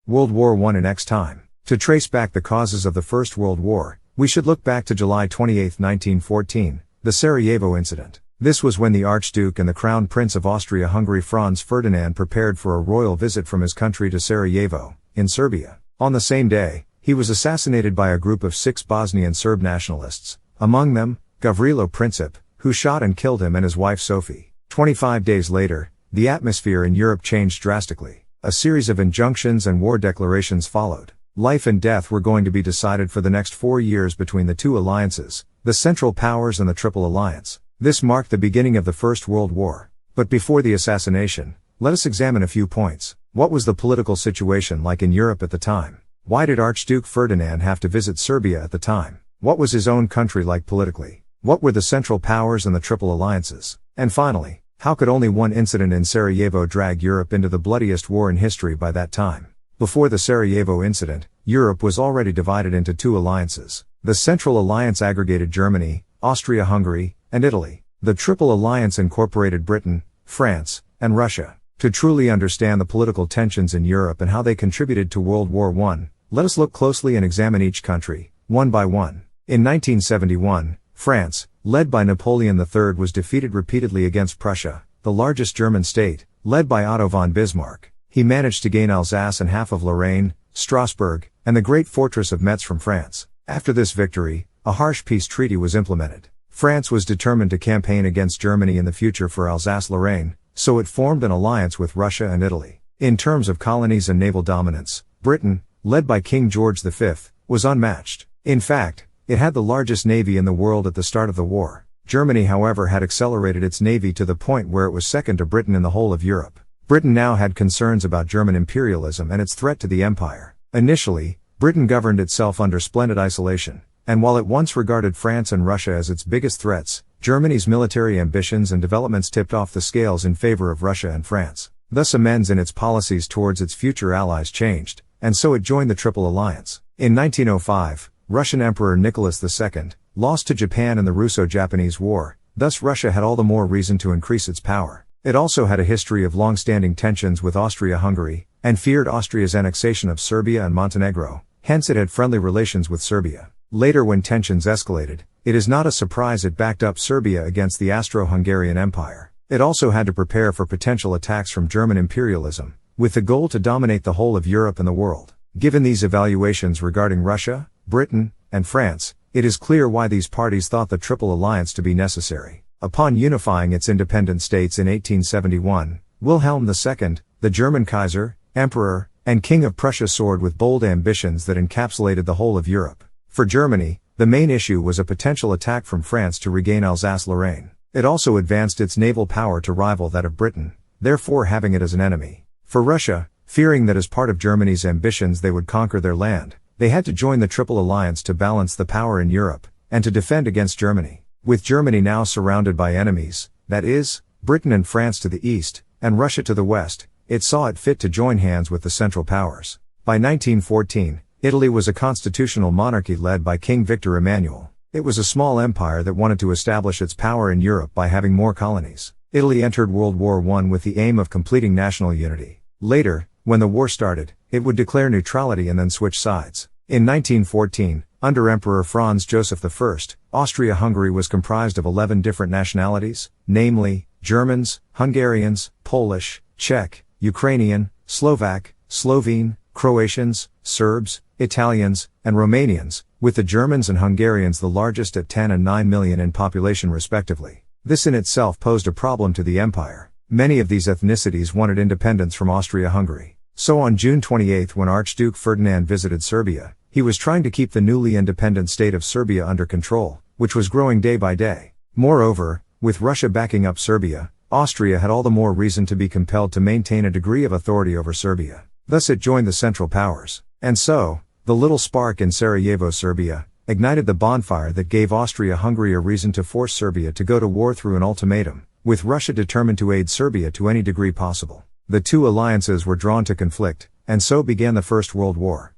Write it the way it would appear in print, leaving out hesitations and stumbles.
World War I in X time. To trace back the causes of the First World War, we should look back to July 28, 1914, the Sarajevo incident. This was when the Archduke and the Crown Prince of Austria-Hungary Franz Ferdinand prepared for a royal visit from his country to Sarajevo, in Serbia. On the same day, he was assassinated by a group of 6 Bosnian Serb nationalists, among them, Gavrilo Princip, who shot and killed him and his wife Sophie. 25 days later, the atmosphere in Europe changed drastically. A series of injunctions and war declarations followed. Life and death were going to be decided for the next 4 years between the two alliances, the Central Powers and the Triple Alliance. This marked the beginning of the First World War. But before the assassination, let us examine a few points. What was the political situation like in Europe at the time? Why did Archduke Ferdinand have to visit Serbia at the time? What was his own country like politically? What were the Central Powers and the Triple Alliances? And finally, how could only one incident in Sarajevo drag Europe into the bloodiest war in history by that time? Before the Sarajevo incident, Europe was already divided into 2 alliances. The Central Alliance aggregated Germany, Austria-Hungary, and Italy. The Triple Alliance incorporated Britain, France, and Russia. To truly understand the political tensions in Europe and how they contributed to World War I, let us look closely and examine each country, one by one. In 1971, France, led by Napoleon III, was defeated repeatedly against Prussia, the largest German state, led by Otto von Bismarck. He managed to gain Alsace and half of Lorraine, Strasbourg, and the great fortress of Metz from France. After this victory, a harsh peace treaty was implemented. France was determined to campaign against Germany in the future for Alsace-Lorraine, so it formed an alliance with Russia and Italy. In terms of colonies and naval dominance, Britain, led by King George V, was unmatched. In fact, it had the largest navy in the world at the start of the war. Germany, however, had accelerated its navy to the point where it was second to Britain in the whole of Europe. Britain now had concerns about German imperialism and its threat to the empire. Initially, Britain governed itself under splendid isolation, and while it once regarded France and Russia as its biggest threats, Germany's military ambitions and developments tipped off the scales in favor of Russia and France. Thus amends in its policies towards its future allies changed, and so it joined the Triple Alliance. In 1905, Russian Emperor Nicholas II lost to Japan in the Russo-Japanese War, thus Russia had all the more reason to increase its power. It also had a history of long-standing tensions with Austria-Hungary, and feared Austria's annexation of Serbia and Montenegro, hence it had friendly relations with Serbia. Later, when tensions escalated, it is not a surprise it backed up Serbia against the Austro-Hungarian Empire. It also had to prepare for potential attacks from German imperialism, with the goal to dominate the whole of Europe and the world. Given these evaluations regarding Russia, Britain, and France, it is clear why these parties thought the Triple Alliance to be necessary. Upon unifying its independent states in 1871, Wilhelm II, the German Kaiser, Emperor, and King of Prussia soared with bold ambitions that encapsulated the whole of Europe. For Germany, the main issue was a potential attack from France to regain Alsace-Lorraine. It also advanced its naval power to rival that of Britain, therefore having it as an enemy. For Russia, fearing that as part of Germany's ambitions they would conquer their land, they had to join the Triple Alliance to balance the power in Europe, and to defend against Germany. With Germany now surrounded by enemies, that is, Britain and France to the east, and Russia to the west, it saw it fit to join hands with the Central Powers. By 1914, Italy was a constitutional monarchy led by King Victor Emmanuel. It was a small empire that wanted to establish its power in Europe by having more colonies. Italy entered World War I with the aim of completing national unity. Later, when the war started, it would declare neutrality and then switch sides. In 1914, under Emperor Franz Joseph I, Austria-Hungary was comprised of 11 different nationalities, namely, Germans, Hungarians, Polish, Czech, Ukrainian, Slovak, Slovene, Croatians, Serbs, Italians, and Romanians, with the Germans and Hungarians the largest at 10 and 9 million in population respectively. This in itself posed a problem to the empire. Many of these ethnicities wanted independence from Austria-Hungary. So on June 28, when Archduke Ferdinand visited Serbia, he was trying to keep the newly independent state of Serbia under control, which was growing day by day. Moreover, with Russia backing up Serbia, Austria had all the more reason to be compelled to maintain a degree of authority over Serbia. Thus it joined the Central Powers. And so, the little spark in Sarajevo, Serbia, ignited the bonfire that gave Austria-Hungary a reason to force Serbia to go to war through an ultimatum, with Russia determined to aid Serbia to any degree possible. The two alliances were drawn to conflict, and so began the First World War.